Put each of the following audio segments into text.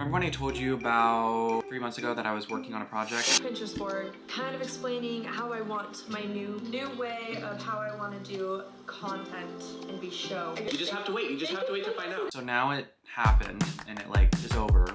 Remember when I told you about 3 months ago that I was working on a project? Pinterest board, kind of explaining how I want my new way of how I want to do content and be show. You just have to wait. You just have to wait to find out. So now it happened and it like is over.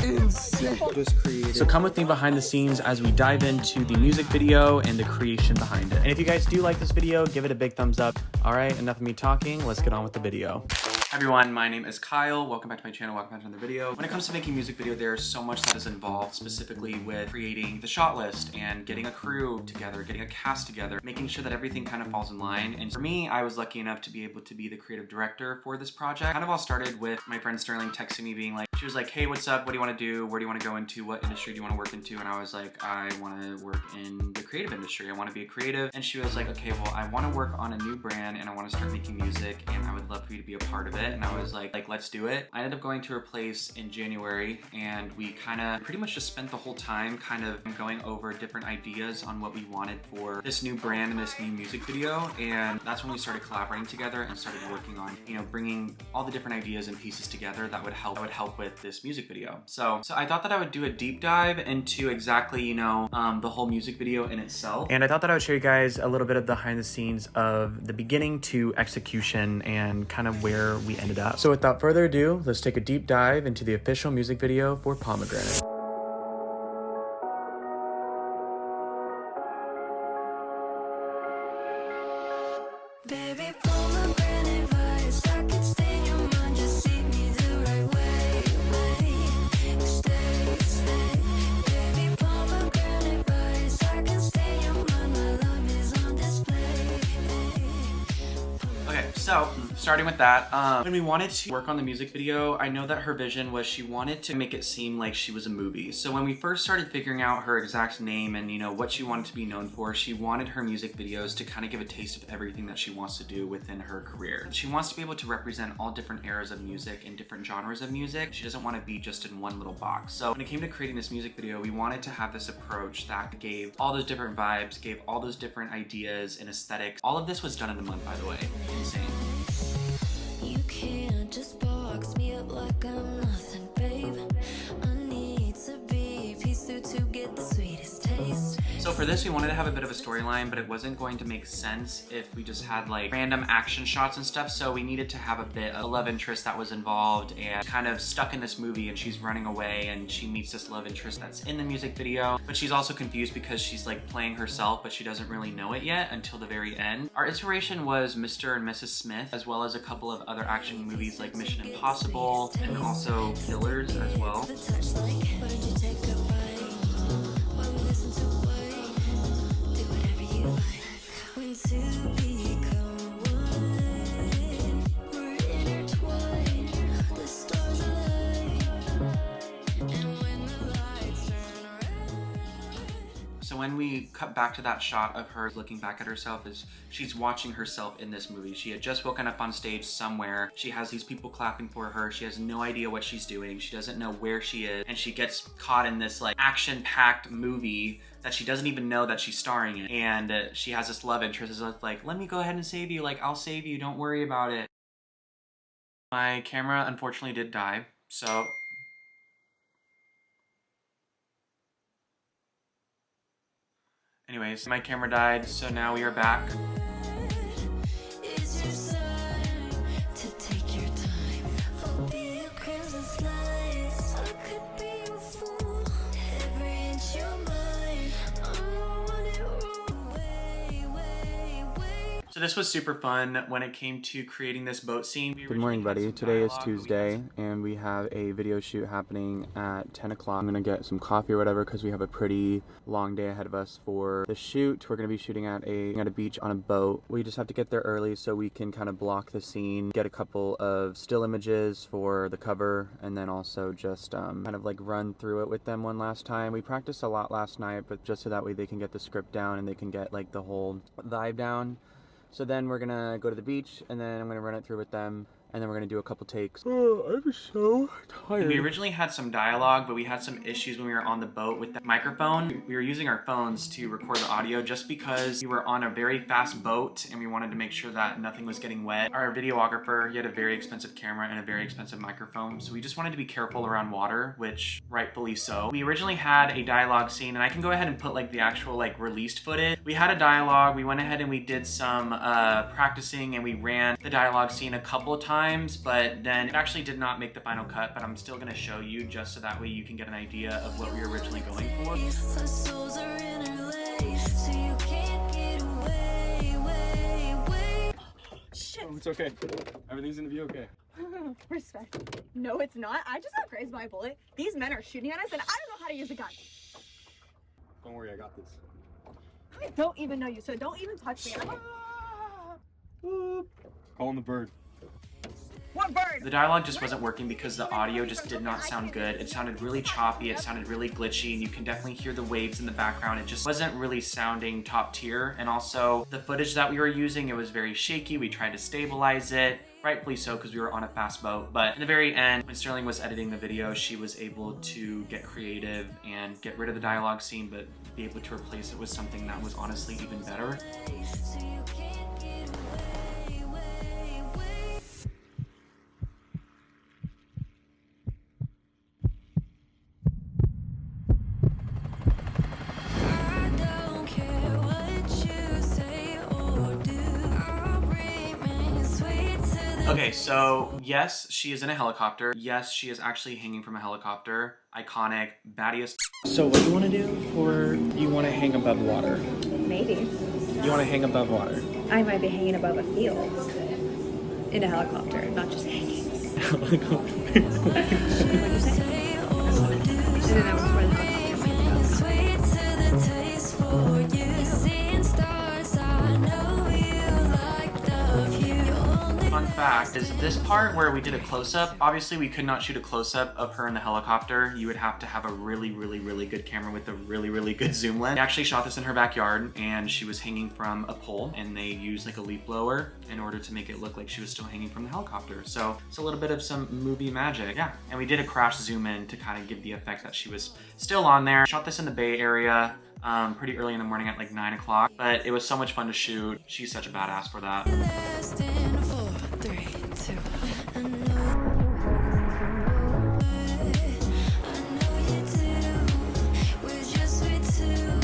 Insane. Just created. So come with me behind the scenes as we dive into the music video and the creation behind it. And if you guys do like this video, give it a big thumbs up. All right, enough of me talking. Let's get on with the video. Hi everyone, my name is Kyle. Welcome back to my channel, welcome back to another video. When it comes to making music video, there's so much that is involved, specifically with creating the shot list and getting a crew together, getting a cast together, making sure that everything kind of falls in line. And for me, I was lucky enough to be able to be the creative director for this project. Kind of all started with my friend Sterling texting me being like, she was like, hey, what's up? What do you want to do? Where do you want to go into? What industry do you want to work into? And I was like, I want to work in the creative industry. I want to be a creative. And she was like, okay, well, I want to work on a new brand and I want to start making music and I would love for you to be a part of it. And I was like, let's do it. I ended up going to her place in January and we kind of pretty much just spent the whole time kind of going over different ideas on what we wanted for this new brand and this new music video. And that's when we started collaborating together and started working on, you know, bringing all the different ideas and pieces together that would help with this music video. So I thought that I would do a deep dive into exactly, you know, the whole music video in itself. And I thought that I would show you guys a little bit of behind the scenes of the beginning to execution and kind of where we ended up. So without further ado, let's take a deep dive into the official music video for Pomegranate. Baby, pomegranate vibes, I can stay in your mind, just see me the right way. Stay. Baby, pomegranate vibes, I can stay in your mind, my love is on display. Okay, so starting with that, when we wanted to work on the music video, I know that her vision was she wanted to make it seem like she was a movie. So when we first started figuring out her exact name and, you know, what she wanted to be known for, she wanted her music videos to kind of give a taste of everything that she wants to do within her career. She wants to be able to represent all different eras of music and different genres of music. She doesn't want to be just in one little box. So when it came to creating this music video, we wanted to have this approach that gave all those different vibes, gave all those different ideas and aesthetics. All of this was done in a month, by the way. Insane. You can't just box me up like I'm nothing, babe. I need to be a piece through to get the sweetest taste. So for this, we wanted to have a bit of a storyline, but it wasn't going to make sense if we just had like random action shots and stuff. So we needed to have a bit of a love interest that was involved and kind of stuck in this movie, and she's running away and she meets this love interest that's in the music video, but she's also confused because she's like playing herself, but she doesn't really know it yet until the very end. Our inspiration was Mr. and Mrs. Smith, as well as a couple of other action movies like Mission Impossible and also Killers as well. So when we cut back to that shot of her looking back at herself, is she's watching herself in this movie. She had just woken up on stage somewhere. She has these people clapping for her. She has no idea what she's doing. She doesn't know where she is. And she gets caught in this like action-packed movie that she doesn't even know that she's starring in. And she has this love interest. It's like, let me go ahead and save you. Like, I'll save you. Don't worry about it. My camera unfortunately did die. So anyways, my camera died, so now we are back. It's your sign to take your time. I'll be a crimson slice. I could be a fool. Every inch you're mine. I want it way. So this was super fun when it came to creating this boat scene. Good morning, buddy. Today is Tuesday, and we have a video shoot happening at 10 o'clock. I'm gonna get some coffee or whatever because we have a pretty long day ahead of us for the shoot. We're gonna be shooting at a beach on a boat. We just have to get there early so we can kind of block the scene, get a couple of still images for the cover, and then also just kind of like run through it with them one last time. We practiced a lot last night, but just so that way they can get the script down and they can get like the whole vibe down. So then we're gonna go to the beach, and then I'm gonna run it through with them, and then we're gonna do a couple takes. Oh, I'm so tired. We originally had some dialogue, but we had some issues when we were on the boat with the microphone. We were using our phones to record the audio just because we were on a very fast boat and we wanted to make sure that nothing was getting wet. Our videographer, he had a very expensive camera and a very expensive microphone, so we just wanted to be careful around water, which rightfully so. We originally had a dialogue scene, and I can go ahead and put like the actual like released footage. We had a dialogue, we went ahead and we did some practicing, and we ran the dialogue scene a couple of times, but then it actually did not make the final cut, but I'm still gonna show you just so that way you can get an idea of what we were originally going for. Our souls are interlaced, so you can't get away, way. Shit. Oh, it's okay. Everything's gonna be okay. Respect. No, it's not. I just got grazed by a bullet. These men are shooting at us, and I don't know how to use a gun. Don't worry, I got this. I don't even know you, so don't even touch me. Calling the bird. What bird? The dialogue just wasn't working because the audio just did not sound good. It sounded really choppy, it sounded really glitchy, and you can definitely hear the waves in the background. It just wasn't really sounding top tier. And also the footage that we were using, it was very shaky. We tried to stabilize it, rightfully so because we were on a fast boat. But in the very end, when Sterling was editing the video, she was able to get creative and get rid of the dialogue scene, but be able to replace it with something that was honestly even better. So you can't get away, way. I don't care what you say or do. I'll remain sweet to the Okay, so yes, she is in a helicopter. Yes, she is actually hanging from a helicopter. Iconic, baddest. So what do you want to do? Or you want to hang above water? Maybe. You want to hang above water? I might be hanging above a field in a helicopter, not just hanging. What'd you say? And then I was where the helicopter might go. sweet to the taste for you. Seeing stars, I know you like the view. Fun fact is this part where we did a close-up, obviously we could not shoot a close-up of her in the helicopter. You would have to have a really good camera with a really good zoom lens. We actually shot this in her backyard, and she was hanging from a pole, and they used like a leaf blower in order to make it look like she was still hanging from the helicopter. So it's a little bit of some movie magic. Yeah, and we did a crash zoom in to kind of give the effect that she was still on there. Shot this in the Bay Area pretty early in the morning at like 9 o'clock, but it was so much fun to shoot. She's such a badass for that. Last in 4, 3, 2. I know you do. We're just sweet too.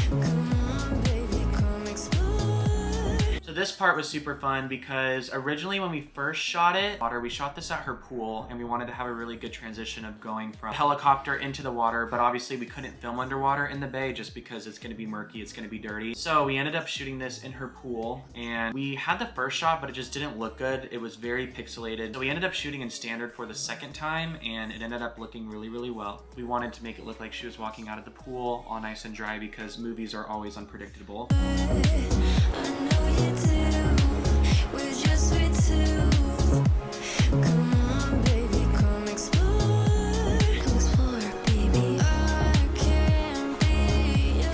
Come on, baby, come explore. So this part was super fun because originally when we first shot it, we shot this at her pool, and we wanted to have a really good transition of going from helicopter into the water, but obviously we couldn't film underwater in the bay just because it's gonna be murky, it's gonna be dirty. So we ended up shooting this in her pool, and we had the first shot, but it just didn't look good. It was very pixelated. So we ended up shooting in standard for the second time, and it ended up looking really well. We wanted to make it look like she was walking out of the pool all nice and dry because movies are always unpredictable. I know you do. We're just sweet too. Come on, baby, come explore. Come explore, baby. I can be your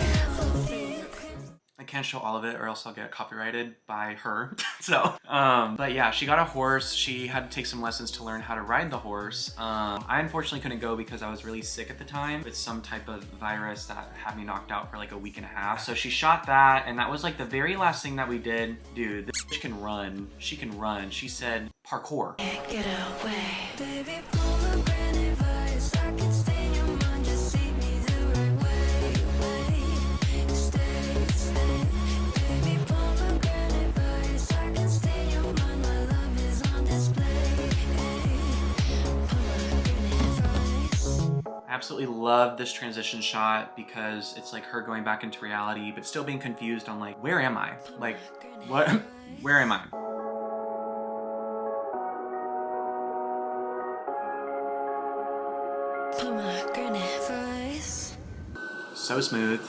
favorite. I can't show all of it or else I'll get copyrighted by her. So, but yeah, she got a horse. She had to take some lessons to learn how to ride the horse. I unfortunately couldn't go because I was really sick at the time with some type of virus that had me knocked out for like a week and a half. So she shot that, and that was like the very last thing that we did. Dude, this bitch can run. She can run. She said parkour. Get away. Baby, pomegranate vibes. I can stay in your mind. Just see me the right way. Stay. Baby, pomegranate vibes. I can stay in your mind. My love is on display. Pomegranate vibes. I absolutely love this transition shot because it's like her going back into reality, but still being confused on like, where am I? Like, what? Where am I? Pomegranate vibes. So smooth.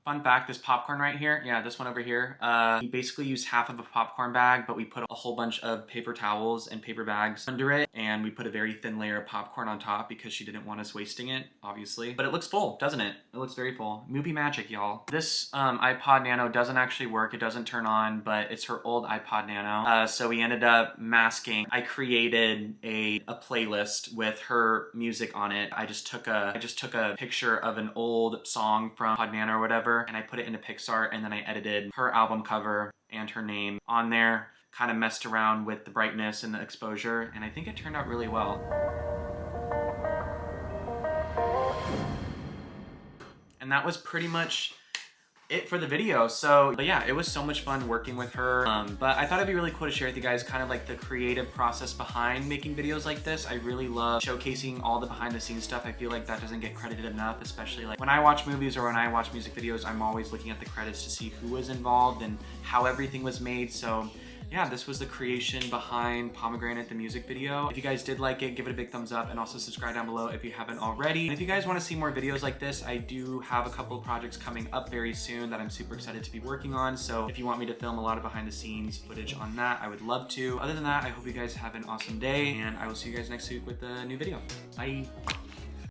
Fun fact, this popcorn right here, yeah, this one over here, we basically used half of a popcorn bag, but we put a whole bunch of paper towels and paper bags under it, and we put a very thin layer of popcorn on top because she didn't want us wasting it, obviously. But it looks full, doesn't it? It looks very full. Movie magic, y'all. This iPod Nano doesn't actually work. It doesn't turn on, but it's her old iPod Nano. So we ended up masking. I created a playlist with her music on it. I just took a picture of an old song from iPod Nano or whatever, and I put it into Pixar, and then I edited her album cover and her name on there, kind of messed around with the brightness and the exposure, and I think it turned out really well. And that was pretty much it for the video. So, but yeah, it was so much fun working with her. But I thought it'd be really cool to share with you guys kind of like the creative process behind making videos like this. I really love showcasing all the behind the scenes stuff. I feel like that doesn't get credited enough, especially like when I watch movies or when I watch music videos, I'm always looking at the credits to see who was involved and how everything was made. So yeah, this was the creation behind Pomegranate, the music video. If you guys did like it, give it a big thumbs up, and also subscribe down below if you haven't already. And if you guys want to see more videos like this, I do have a couple of projects coming up very soon that I'm super excited to be working on. So if you want me to film a lot of behind the scenes footage on that, I would love to. Other than that, I hope you guys have an awesome day, and I will see you guys next week with a new video. Bye.